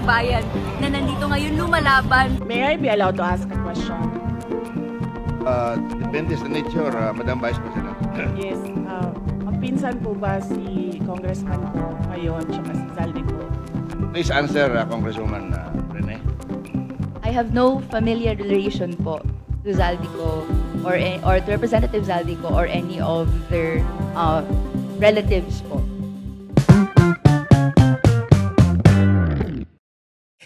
ng bayan na nandito ngayon lumalaban. May I be allowed to ask a question? Depende sa nature, Madam Vice President. Yes. Magpinsan po ba si Congressman ko ngayon tsaka si Zaldico? Please answer, Congresswoman Rene. I have no familiar relation po to Zaldico or to Representative Zaldico or any of their relatives po.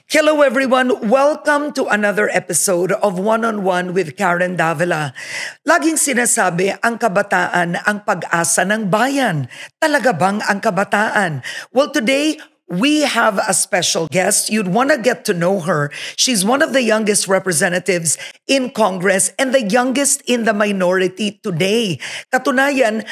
Hello everyone! Welcome to another episode of One-on-One with Karen Davila. Laging sinasabi, ang kabataan ang pag-asa ng bayan. Talaga bang ang kabataan? Well, today, we have a special guest. You'd want to get to know her. She's one of the youngest representatives in Congress and the youngest in the minority today. Katunayan,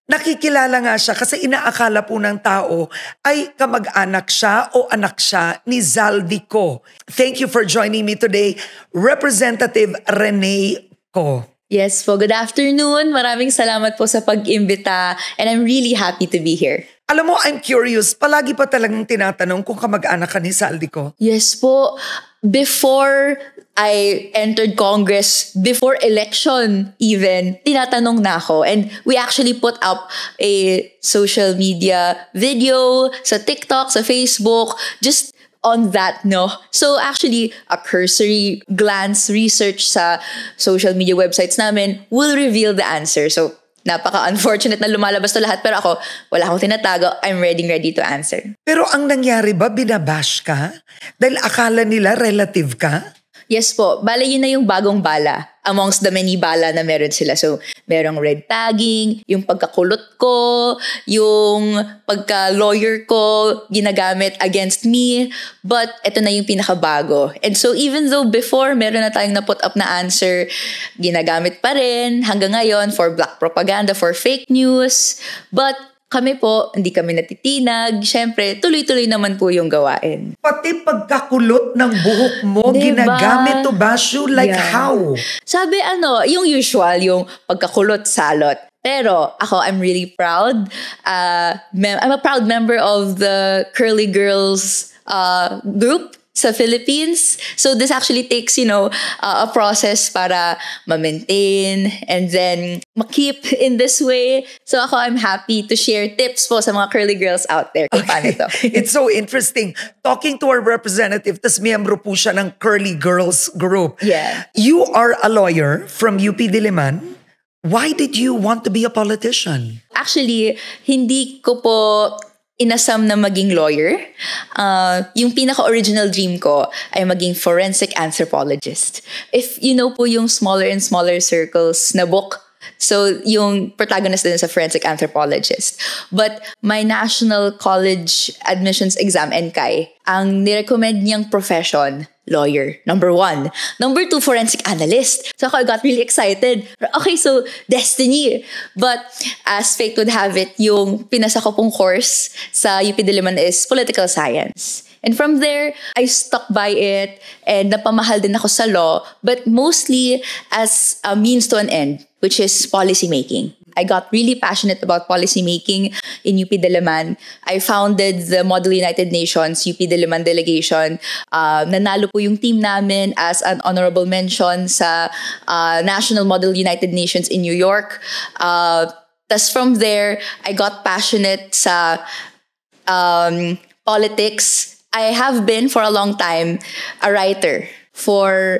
nakikilala nga siya kasi inaakala po ng tao ay kamag-anak siya o anak siya ni Zaldico. Thank you for joining me today, Representative Rene Co. Yes po, good afternoon. Maraming salamat po sa pag-imbita and I'm really happy to be here. Alam mo, I'm curious, palagi pa talagang tinatanong kung kamag-anak ka ni Zaldico? Yes po. Before I entered Congress, before election even, tinatanong na ako. And we actually put up a social media video sa TikTok, sa Facebook, just on that, no? So actually, a cursory glance research sa social media websites namin will reveal the answer. So napaka-unfortunate na lumalabas to lahat. Pero ako, wala akong tinatago. I'm ready to answer. Pero ang nangyari ba, binabash ka? Dahil akala nila relative ka? Yes po. Bala yun na yung bagong bala amongst the many bala na meron sila. So, merong red tagging, yung pagkakulot ko, yung pagka-lawyer ko ginagamit against me. But ito na yung pinakabago. And so, even though before meron na tayong na-put up na answer, ginagamit pa rin hanggang ngayon for black propaganda, for fake news. But kami po, hindi kami natitinag. Siyempre, tuloy-tuloy naman po yung gawain. Pati pagkakulot ng buhok mo, diba? Ginagamit to bash you? Like how? Sabi yung usual, yung pagkakulot, salot. Pero ako, I'm really proud. I'm a proud member of the Curly Girls group sa Philippines. So this actually takes, a process para ma-maintain and then ma-keep in this way. So ako, I'm happy to share tips po sa mga curly girls out there. Kung paano to. It's so interesting. Talking to our representative, tas miyembro po siya ng Curly Girls group. Yeah. You are a lawyer from UP Diliman. Why did you want to be a politician? Actually, hindi ko po inasam na maging lawyer. Yung pinaka-original dream ko ay maging forensic anthropologist. If you know po yung Smaller and Smaller Circles na book, so yung protagonist din sa forensic anthropologist. But my National College Admissions Exam, NCAE, ang nirecommend niyang profession, lawyer, number 1. Number 2, forensic analyst. So I got really excited. Okay, so destiny. But as fate would have it, yung pinasa ko pong course sa UP Diliman is political science. And from there, I stuck by it and napamahal din ako sa law, but mostly as a means to an end, which is policy making. I got really passionate about policy making in UP Diliman. I founded the Model United Nations UP Diliman delegation. Nanalo po yung team namin as an honorable mention sa National Model United Nations in New York. Tas from there, I got passionate sa politics. I have been for a long time a writer for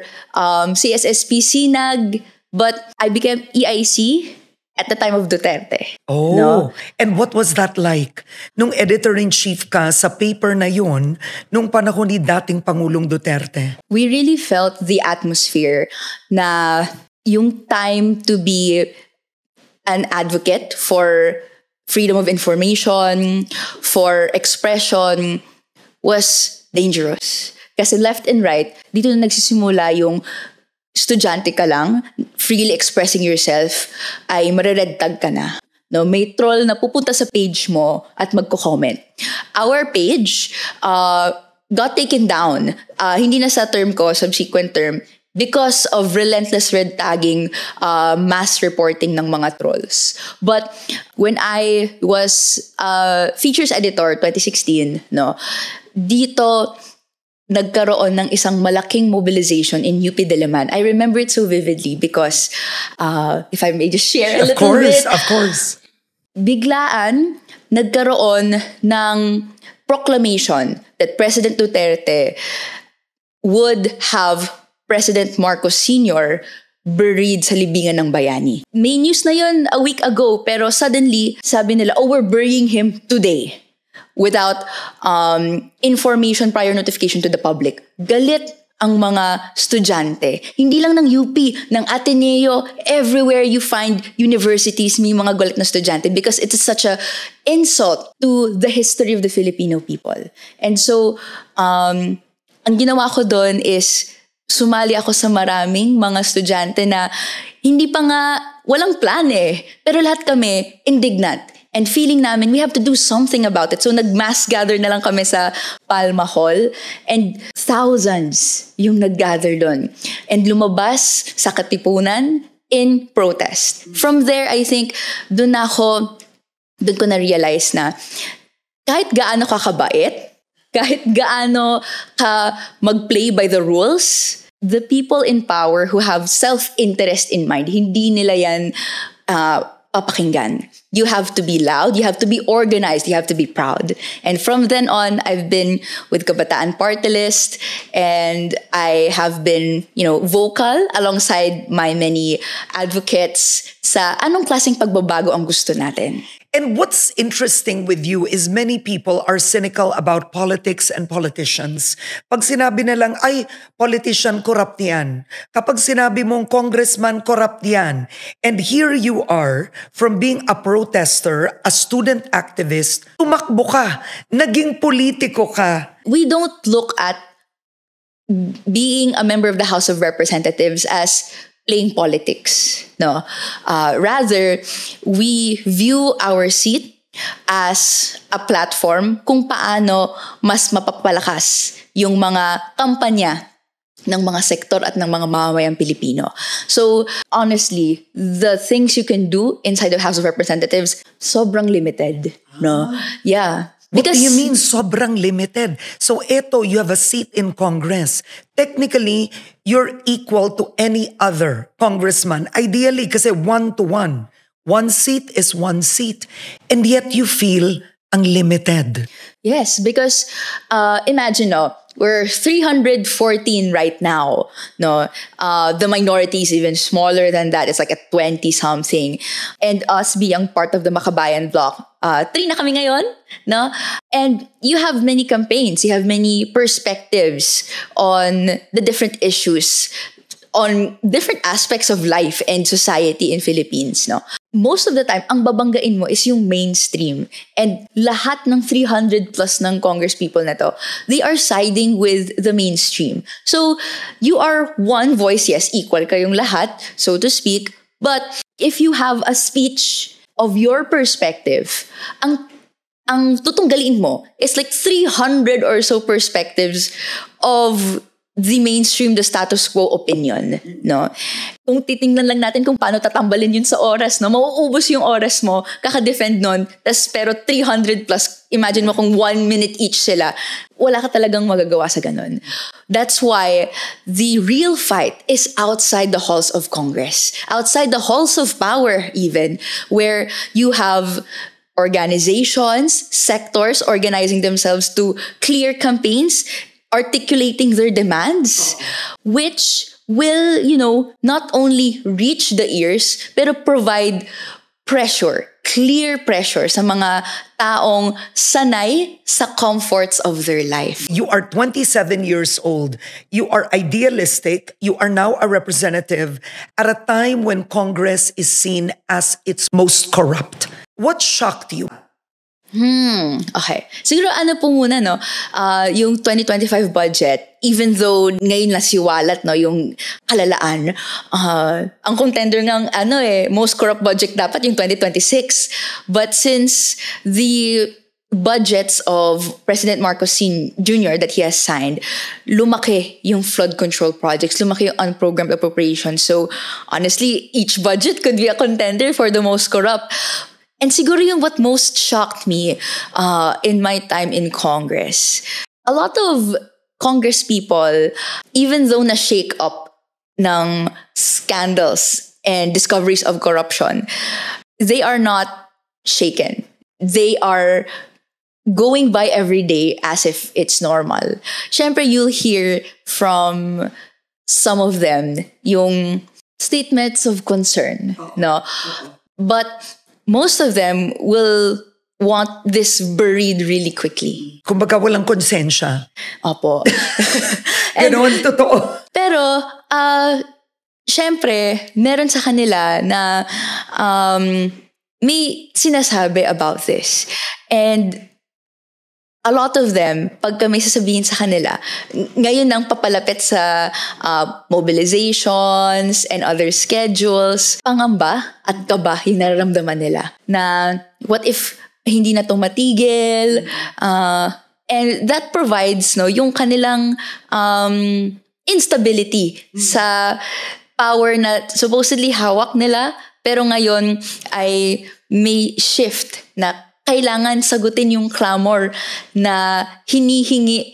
CSSP Sinag, but I became EIC at the time of Duterte. Oh, no? And what was that like? Nung editor-in-chief ka sa paper na yun, nung panahon ni dating Pangulong Duterte? We really felt the atmosphere na yung time to be an advocate for freedom of information, for expression, was dangerous. Kasi left and right, dito na nagsisimula yung estudyante ka lang, freely expressing yourself, ay marered tag ka na. No, may troll na pupunta sa page mo at magko-comment. Our page got taken down. Hindi na sa term ko, subsequent term, because of relentless red tagging, mass reporting ng mga trolls. But when I was features editor 2016, no, dito nagkaroon ng isang malaking mobilization in UP Diliman. I remember it so vividly because if I may just share a little bit. Of course. Biglaan, nagkaroon ng proclamation that President Duterte would have President Marcos Sr. buried sa libingan ng bayani. May news na yun a week ago, pero suddenly, sabi nila, we're burying him today without information, prior notification to the public. Galit ang mga estudyante. Hindi lang ng UP, ng Ateneo, everywhere you find universities, may mga galit na estudyante because it is such a insult to the history of the Filipino people. And so, ang ginawa ko doon is sumali ako sa maraming mga estudyante na hindi pa nga, walang plan eh. Pero lahat kami, indignant. And feeling namin, we have to do something about it. So nag-mass gather na lang kami sa Palma Hall. And thousands yung nag-gather doon. And lumabas sa Katipunan in protest. From there, I think, doon ko na-realize na kahit gaano kakabait, kahit gaano ka mag-play by the rules, the people in power who have self-interest in mind, hindi nila yan papakinggan. You have to be loud, you have to be organized, you have to be proud. And from then on, I've been with Kabataan Party List and I have been, vocal alongside my many advocates sa anong klaseng pagbabago ang gusto natin. And what's interesting with you is many people are cynical about politics and politicians. Pag sinabi na lang, ay, politician, corrupt yan. Kapag sinabi mong congressman, corrupt yan. And here you are, from being a protester, a student activist, tumakbo ka, naging politiko ka. We don't look at being a member of the House of Representatives as playing politics, no? Rather, we view our seat as a platform kung paano mas mapapalakas yung mga kampanya ng mga sektor at ng mga mamamayang Pilipino. So, honestly, the things you can do inside the House of Representatives, sobrang limited, no? Yeah. What do you mean sobrang limited? So eto, you have a seat in Congress. Technically, you're equal to any other congressman. Ideally, kasi 1-to-1. One seat is one seat. And yet you feel unlimited. Yes, because imagine, we're 314 right now. No, the minority is even smaller than that. It's like a 20-something. And us being part of the Makabayan bloc, 3 na kami ngayon. No, and you have many campaigns. You have many perspectives on the different issues, on different aspects of life and society in Philippines. No. Most of the time, ang babanggain mo is yung mainstream. And lahat ng 300 plus ng Congress people na to, they are siding with the mainstream. So, you are one voice, yes, equal kayong lahat, so to speak. But if you have a speech of your perspective, ang tutunggalin mo is like 300 or so perspectives of the mainstream, the status quo opinion, no? Kung titingnan lang natin kung paano tatambalin yun sa oras, no? Mauubos yung oras mo, kaka-defend nun, pero 300 plus, imagine mo kung 1 minute each sila, wala ka talagang magagawa sa ganun. That's why the real fight is outside the halls of Congress, outside the halls of power even, where you have organizations, sectors organizing themselves to clear campaigns, articulating their demands, which will, not only reach the ears, pero provide pressure, clear pressure sa mga taong sanay sa comforts of their life. You are 27 years old. You are idealistic. You are now a representative at a time when Congress is seen as its most corrupt. What shocked you? Okay. Siguro po muna, yung 2025 budget, even though ngayon nasiwalat, yung kalalaan, ang contender ng most corrupt budget dapat yung 2026. But since the budgets of President Marcos Jr. that he has signed, lumaki yung flood control projects, lumaki yung unprogrammed appropriations. So honestly, each budget could be a contender for the most corrupt. And siguro yung what most shocked me in my time in Congress, a lot of Congress people, even though na-shake up ng scandals and discoveries of corruption, they are not shaken. They are going by every day as if it's normal. Syempre, you'll hear from some of them yung statements of concern, no? But most of them will want this buried really quickly. Kumbaga walang konsensya. Opo. Ganoon, totoo. Pero, syempre, meron sa kanila na may sinasabi about this. And a lot of them, pagka may sasabihin sa kanila, ngayon nang papalapit sa mobilizations and other schedules, pangamba at kaba yung nararamdaman nila. Na what if hindi na itong matigil? And that provides yung kanilang instability sa power na supposedly hawak nila, pero ngayon ay may shift na kailangan sagutin yung clamor na hinihingi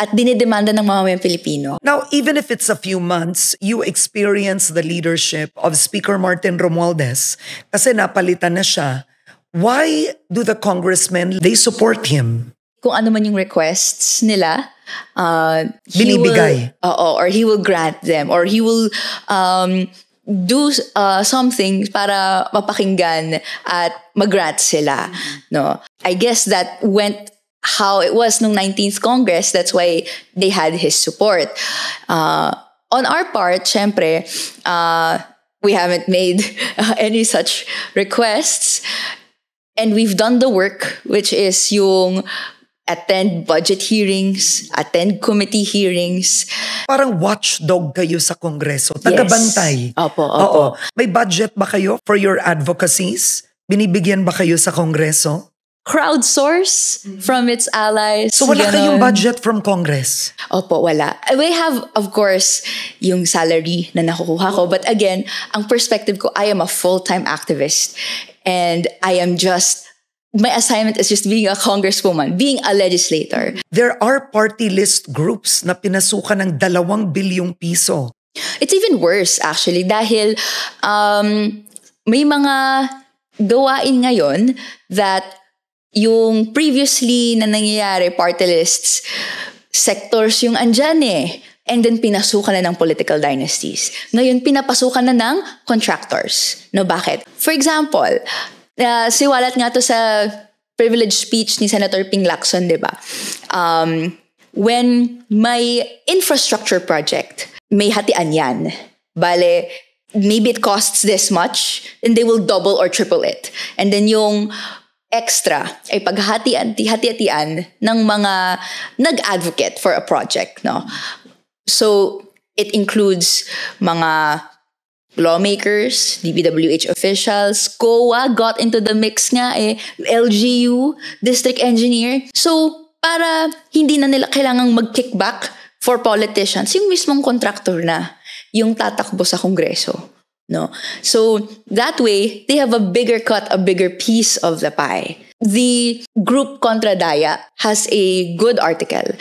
at dinidemanda ng mamamayang Pilipino. Now, even if it's a few months, you experience the leadership of Speaker Martin Romualdez kasi napalitan na siya. Why do the congressmen, they support him? Kung ano man yung requests nila, binibigay. Or he will grant them, or he will do something para mapakinggan at mag-grant sila. No, I guess that went how it was nung 19th Congress. That's why they had his support. On our part, syempre, we haven't made any such requests. And we've done the work, which is yung attend budget hearings, attend committee hearings. Parang watchdog kayo sa Kongreso. Tagabantay. Yes. Opo. Oo. May budget ba kayo for your advocacies? Binibigyan ba kayo sa Kongreso? Crowdsource from its allies. So wala ganon. kayong budget from Congress? Opo, wala. We have, of course, yung salary na nakukuha ko. But again, ang perspective ko, I am a full-time activist. And I am just, my assignment is just being a congresswoman, being a legislator. There are party list groups na pinasukan ng 2 bilyong piso. It's even worse, actually, dahil may mga gawain ngayon that yung previously na nangyayari party lists, sectors yung andyan eh. And then pinasukan na ng political dynasties. Ngayon, pinapasukan na ng contractors. No, bakit? For example, siwalat nga to sa privilege speech ni Senator Ping Lacson, di ba? When may infrastructure project, may hatian yan. Bale, maybe it costs this much, and they will double or triple it. And then yung extra ay paghati-hatian ng mga nag-advocate for a project, no? So, it includes mga lawmakers, DPWH officials, COA got into the mix nga eh, LGU, district engineer. So, para hindi na nila kailangang mag-kickback for politicians, yung mismong contractor na yung tatakbo sa Kongreso. No? So, that way, they have a bigger cut, a bigger piece of the pie. The group Contra Daya has a good article,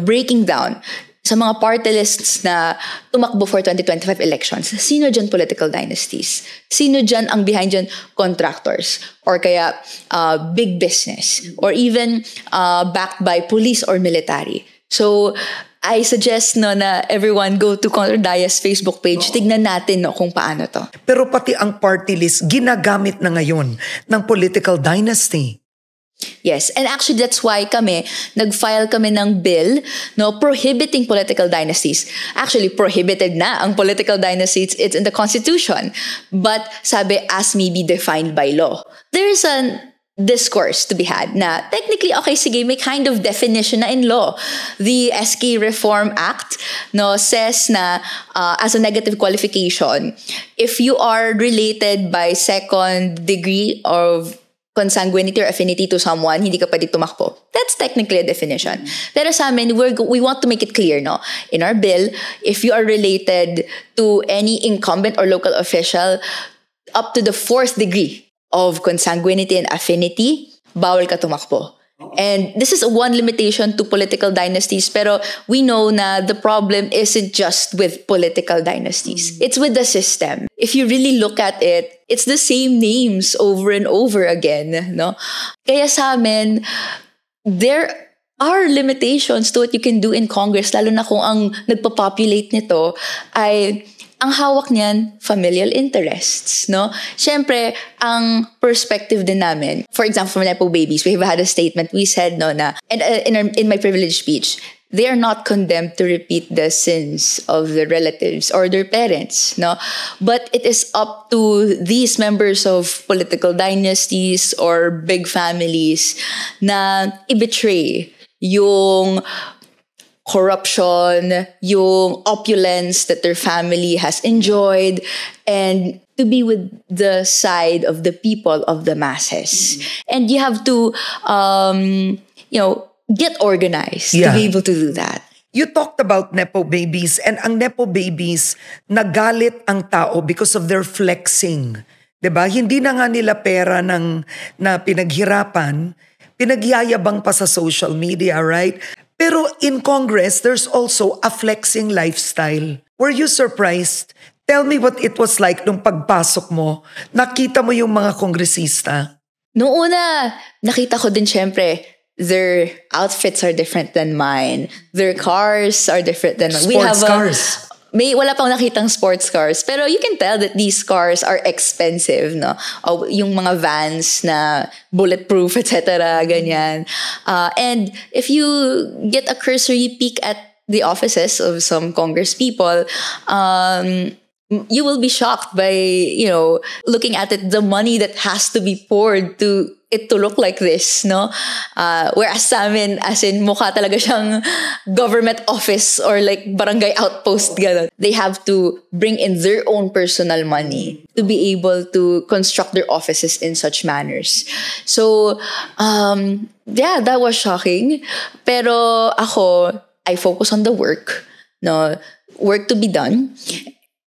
breaking down sa mga party lists na tumakbo for 2025 elections, sino dyan political dynasties? Sino dyan ang behind dyan contractors? Or kaya big business? Or even backed by police or military? So, I suggest na everyone go to Contra Daya's Facebook page. Tignan natin kung paano to. Pero pati ang party list ginagamit na ngayon ng political dynasty. Yes, and actually that's why nag-file kami ng bill prohibiting political dynasties. Actually, prohibited na ang political dynasties. It's in the Constitution. But sabi, as may be defined by law. There is a discourse to be had na technically, okay, sige, may kind of definition na in law. The SK Reform Act says na as a negative qualification, if you are related by second degree of consanguinity or affinity to someone, hindi ka pwede tumakbo. That's technically a definition. Pero sa amin, we want to make it clear, in our bill, if you are related to any incumbent or local official up to the 4th degree of consanguinity and affinity, bawal ka tumakbo. And this is one limitation to political dynasties, pero we know na the problem isn't just with political dynasties. It's with the system. If you really look at it, it's the same names over and over again, no? Kaya sa amin, there are limitations to what you can do in Congress, lalo na kung ang nagpa-populate nito ay ang hawak niyan, familial interests, no? Siyempre, ang perspective din namin, for example, for Nepo babies, we have had a statement, we said, no, na, and in my privilege speech, they are not condemned to repeat the sins of their relatives or their parents, no? But it is up to these members of political dynasties or big families na i-betray yung corruption, yung opulence that their family has enjoyed, and to be with the side of the people, of the masses. And you have to, get organized to be able to do that. You talked about Nepo babies, and ang Nepo babies, nagalit ang tao because of their flexing. 'Di ba? Hindi na nga nila pera na pinaghirapan, pinagyayabang pa sa social media, right? Pero in Congress, there's also a flexing lifestyle. Were you surprised? Tell me what it was like nung pagpasok mo. Nakita mo yung mga kongresista. Noong una, nakita ko din syempre, their outfits are different than mine. Their cars are different than mine. Sports cars. Wala pang nakitang sports cars. Pero you can tell that these cars are expensive, no? Yung mga vans na bulletproof, etc., ganyan. And if you get a cursory peek at the offices of some Congress people, you will be shocked by, looking at it, the money that has to be poured to it to look like this, no? Whereas sa amin, as in, mukha talaga siyang government office or like barangay outpost, gano'n. They have to bring in their own personal money to be able to construct their offices in such manners. So, that was shocking. Pero ako, I focus on the work, no? Work to be done,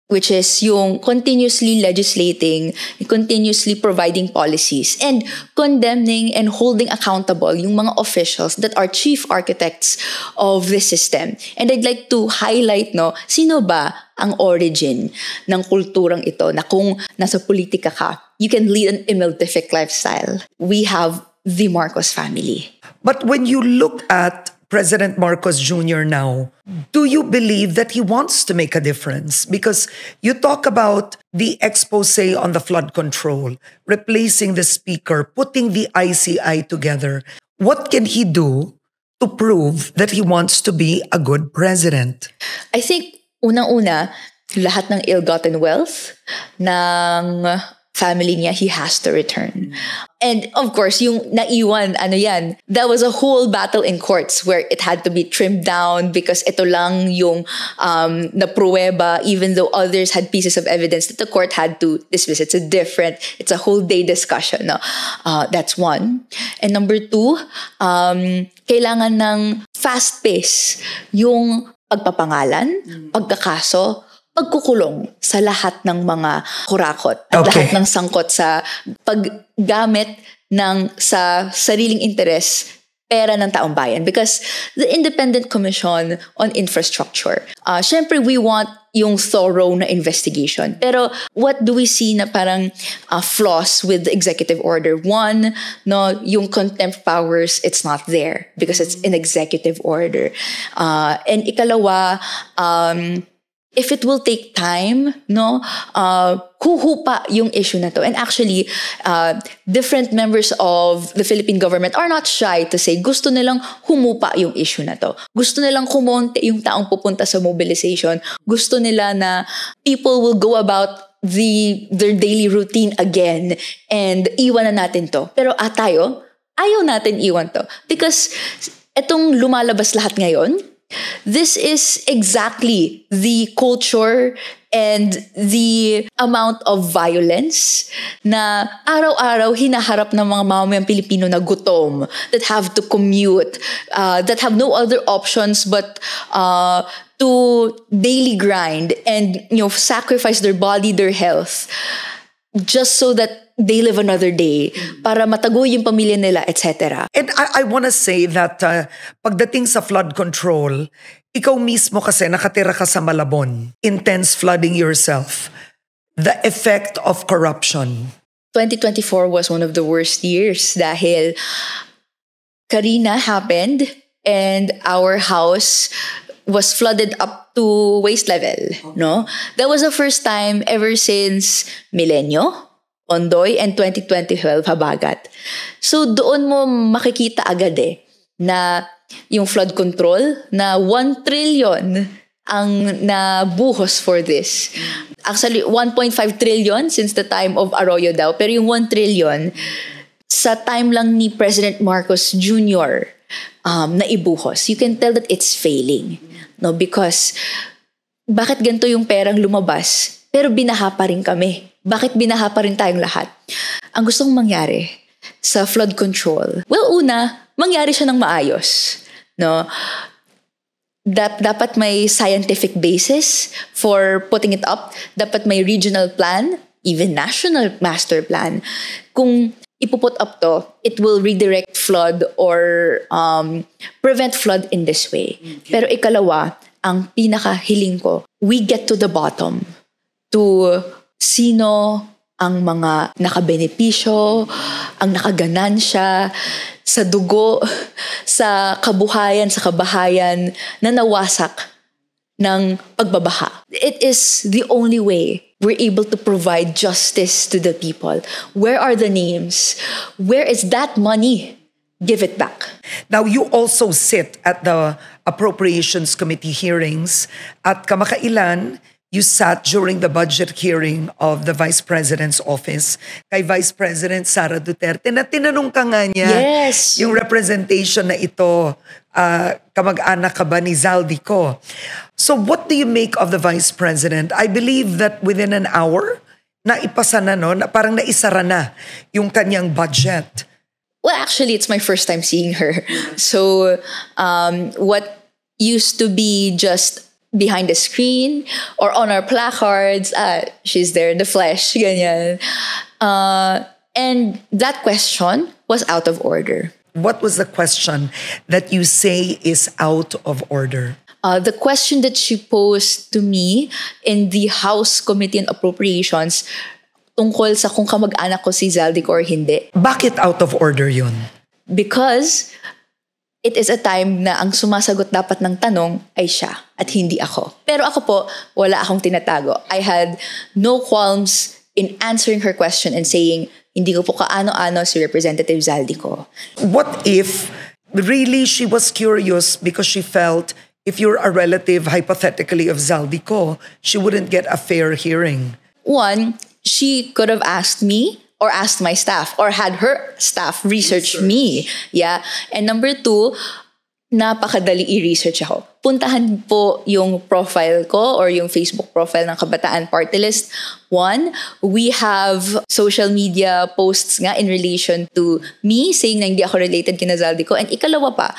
which is yung continuously legislating, continuously providing policies, and condemning and holding accountable yung mga officials that are chief architects of the system. And I'd like to highlight, sino ba ang origin ng kulturang ito na kung nasa politika ka, you can lead an immeltific lifestyle. We have the Marcos family. But when you look at President Marcos Jr. now, do you believe that he wants to make a difference? Because you talk about the expose on the flood control, replacing the speaker, putting the ICI together. What can he do to prove that he wants to be a good president? I think, unang-una, lahat ng ill-gotten wealth ng family niya, he has to return. And of course, yung naiwan, that was a whole battle in courts where it had to be trimmed down because ito lang yung napruweba, even though others had pieces of evidence that the court had to dismiss. It's a whole day discussion. No? That's one. And number two, kailangan ng fast pace yung pagpapangalan, pagkakaso, pagkukulong sa lahat ng mga kurakot at lahat ng sangkot sa paggamit sa sariling interes, pera ng taong bayan. Because the Independent Commission on Infrastructure, syempre we want yung thorough na investigation. Pero what do we see na parang flaws with the executive order? One, yung contempt powers, it's not there because it's an executive order. And ikalawa, if it will take time, huhupa yung issue na to. And actually, different members of the Philippine government are not shy to say gusto nilang humupa yung issue na to. Gusto nilang kumonte yung taong pupunta sa mobilization. Gusto nila na people will go about their daily routine again and iwan na natin to. Pero tayo, ayaw natin iwan to. Because etong lumalabas lahat ngayon, this is exactly the culture and the amount of violence na araw-araw hinaharap ng mga mamamayang Pilipino na gutom, that have to commute, that have no other options but to daily grind and sacrifice their body, their health, just so that they live another day, para matago yung pamilya nila, etc. And I want to say that pagdating sa flood control, ikaw mismo kasi nakatira ka sa Malabon. Intense flooding yourself. The effect of corruption. 2024 was one of the worst years dahil Karina happened and our house was flooded up to waist level, no? That was the first time ever since Milenyo, Ondoy, and 2012 Habagat. So doon mo makikita agad na yung flood control na 1 trillion ang nabuhos for this. Actually, 1.5 trillion since the time of Arroyo daw. Pero yung 1 trillion, sa time lang ni President Marcos Jr. Na ibuhos. You can tell that it's failing. No, because bakit ganito yung perang lumabas pero binaha pa rin kami? Bakit binaha pa rin tayong lahat? Ang gustong mangyari sa flood control, well, una, mangyari siya ng maayos. No? Dapat may scientific basis for putting it up. Dapat may regional plan, even national master plan. Kung ipuput up to, it will redirect flood or prevent flood in this way. Pero ikalawa, ang pinakahiling ko, we get to the bottom to sino ang mga nakabenepisyo, ang nakaganansya sa dugo, sa kabuhayan, sa kabahayan na nawasak ng pagbabaha. It is the only way we're able to provide justice to the people. Where are the names? Where is that money? Give it back. Now, you also sit at the Appropriations Committee hearings. At kamakailan, you sat during the budget hearing of the Vice President's office kay Vice President Sara Duterte na tinanong ka nga niya Yes. yung representation na ito, kamag-anak ka ba ni Zaldico? So what do you make of the Vice President? I believe that within an hour, naipasa na, no? Parang naisara na yung kanyang budget. Well, actually, it's my first time seeing her. So, what used to be just behind the screen or on our placards, she's there in the flesh, ganyan. And that question was out of order. What was the question that you say is out of order? The question that she posed to me in the House Committee on Appropriations tungkol sa kung kamag-anak ko si Zaldico or hindi. Bakit out of order yun? Because it is a time na ang sumasagot dapat ng tanong ay siya at hindi ako. Pero ako po, wala akong tinatago. I had no qualms in answering her question and saying, hindi ko po kaano-ano si Representative Zaldico. What if really she was curious because she felt if you're a relative, hypothetically, of Zaldico, she wouldn't get a fair hearing? One, she could have asked me or asked my staff or had her staff research me. Yeah. And number two, napakadali i-research ako. Puntahan po yung profile ko or yung Facebook profile ng Kabataan Party List. One, we have social media posts nga in relation to me saying na hindi ako related kina Zaldico. And ikalawa pa,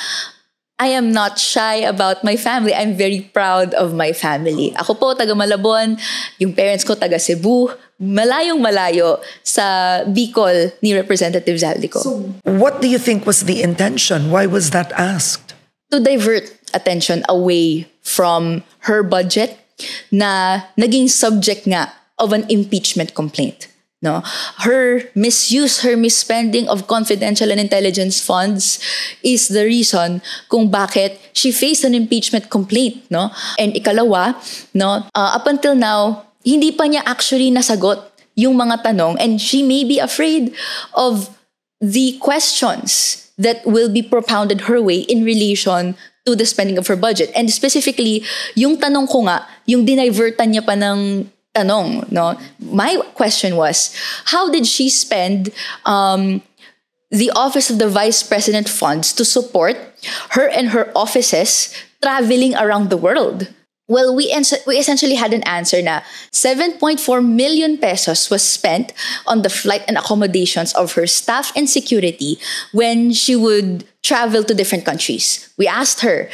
I am not shy about my family. I'm very proud of my family. Ako po, taga Malabon. Yung parents ko, taga Cebu. Malayong malayo sa Bicol ni Representative Zaldico. So, what do you think was the intention? Why was that asked? To divert attention away from her budget na naging subject nga of an impeachment complaint. No, her misuse, her misspending of confidential and intelligence funds is the reason kung bakit she faced an impeachment complaint. No, and ikalawa, no, up until now, hindi pa niya actually nasagot yung mga tanong, and she may be afraid of the questions that will be propounded her way in relation to the spending of her budget. And specifically, yung tanong ko nga, yung dinivertan niya pa ng tanong, no? My question was, how did she spend the Office of the Vice President funds to support her and her offices traveling around the world? Well, we essentially had an answer na 7.4 million pesos was spent on the flight and accommodations of her staff and security when she would travel to different countries. We asked her,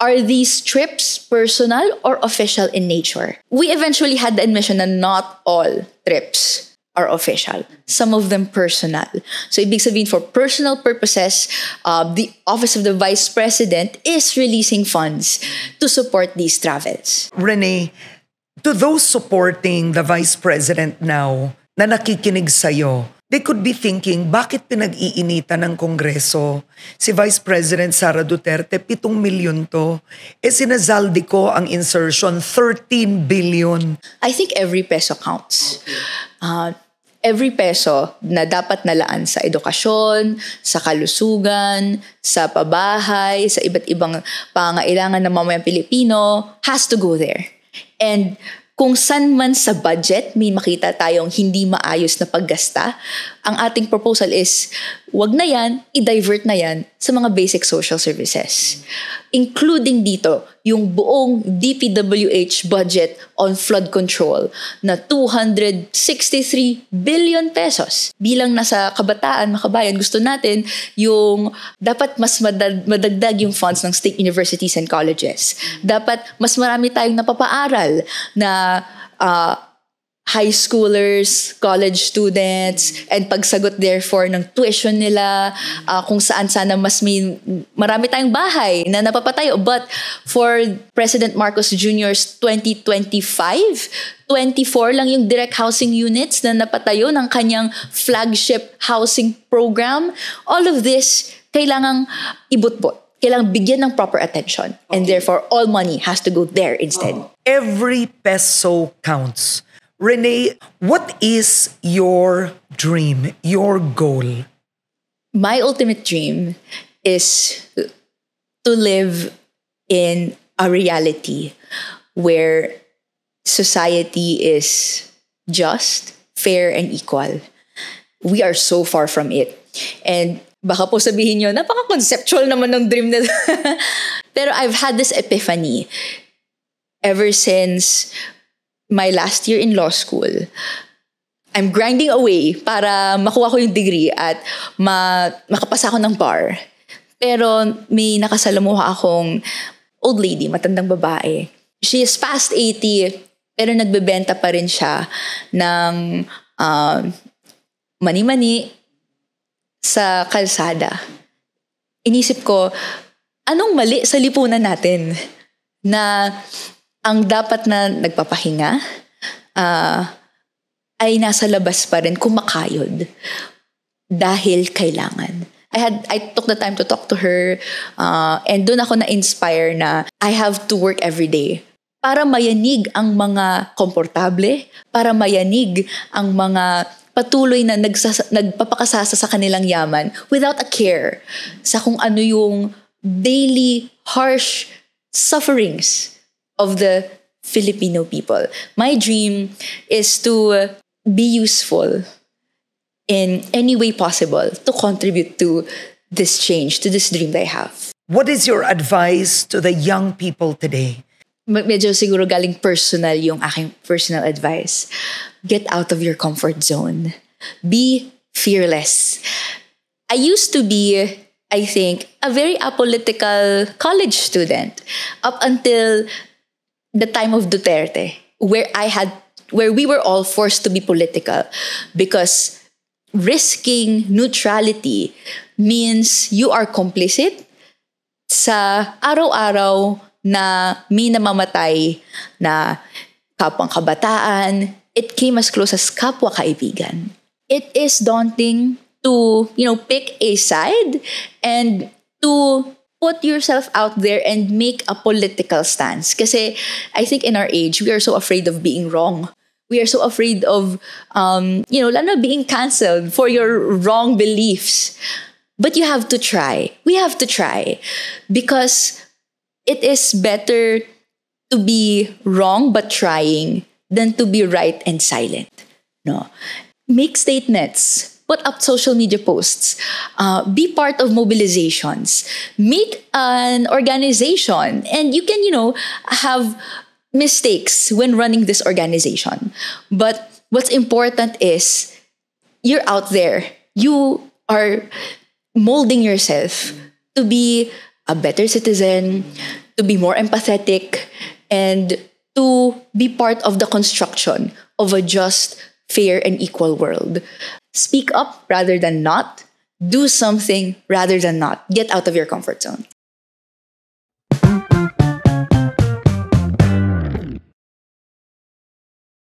are these trips personal or official in nature? We eventually had the admission that not all trips are official. Some of them personal. So ibig sabihin, for personal purposes, the Office of the Vice President is releasing funds to support these travels. Rene, to those supporting the Vice President now na nakikinig sa'yo, they could be thinking, bakit pinag-iinitan ng Kongreso si Vice President Sara Duterte, 7 milyon to. Sinazaldico ang insertion, 13 billion. I think every peso counts. Every peso na dapat nalaan sa edukasyon, sa kalusugan, sa pabahay, sa iba't ibang pangailangan ng mamayang Pilipino has to go there. And kung saan man sa budget may makita tayong hindi maayos na paggasta, ang ating proposal is, wag na yan, i-divert na yan sa mga basic social services. Including dito, yung buong DPWH budget on flood control na 263 billion pesos. Bilang nasa kabataan, makabayan, gusto natin yung dapat mas madagdag yung funds ng state universities and colleges. Dapat mas marami tayong napapaaral na high schoolers, college students, and pagsagot therefore ng tuition nila, kung saan sana mas marami tayong bahay na napapatayo. But for President Marcos Jr.'s 2025, 24 lang yung direct housing units na napatayo ng kanyang flagship housing program. All of this, kailangang ibutbot. Kailangang bigyan ng proper attention. And therefore, all money has to go there instead. Every peso counts. Rene, what is your dream, your goal? My ultimate dream is to live in a reality where society is just, fair, and equal. We are so far from it. And baka po sabihin nyo, napaka-conceptual naman ng dream na. Pero I've had this epiphany ever since my last year in law school. I'm grinding away para makuha ko yung degree at makapasa ako ng bar. Pero may nakasalamuha akong old lady, matandang babae. She is past 80, pero nagbebenta pa rin siya ng mani-mani sa kalsada. Inisip ko, anong mali sa lipunan natin na ang dapat na nagpapahinga ay nasa labas pa rin, kumakayod dahil kailangan. I took the time to talk to her and doon ako na-inspire na I have to work every day para mayanig ang mga komportable, para mayanig ang mga patuloy na nagpapakasasa sa kanilang yaman without a care sa kung ano yung daily harsh sufferings of the Filipino people. My dream is to be useful in any way possible to contribute to this change, to this dream that I have. What is your advice to the young people today? Medyo siguro galing personal yung aking personal advice. Get out of your comfort zone. Be fearless. I used to be, I think, a very apolitical college student up until the time of Duterte, where we were all forced to be political because risking neutrality means you are complicit sa araw-araw na may namamatay na kapwang kabataan. It came as close as kapwa kaibigan. It is daunting to, pick a side and to put yourself out there and make a political stance. Kasi I think in our age, we are so afraid of being wrong. We are so afraid of, lalo being canceled for your wrong beliefs. But you have to try. We have to try. Because it is better to be wrong but trying than to be right and silent. No. Make statements. Put up social media posts. Be part of mobilizations. Meet an organization. And you can, have mistakes when running this organization. But what's important is you're out there. You are molding yourself to be a better citizen, to be more empathetic, and to be part of the construction of a just, fair and equal world. Speak up rather than not. Do something rather than not. Get out of your comfort zone.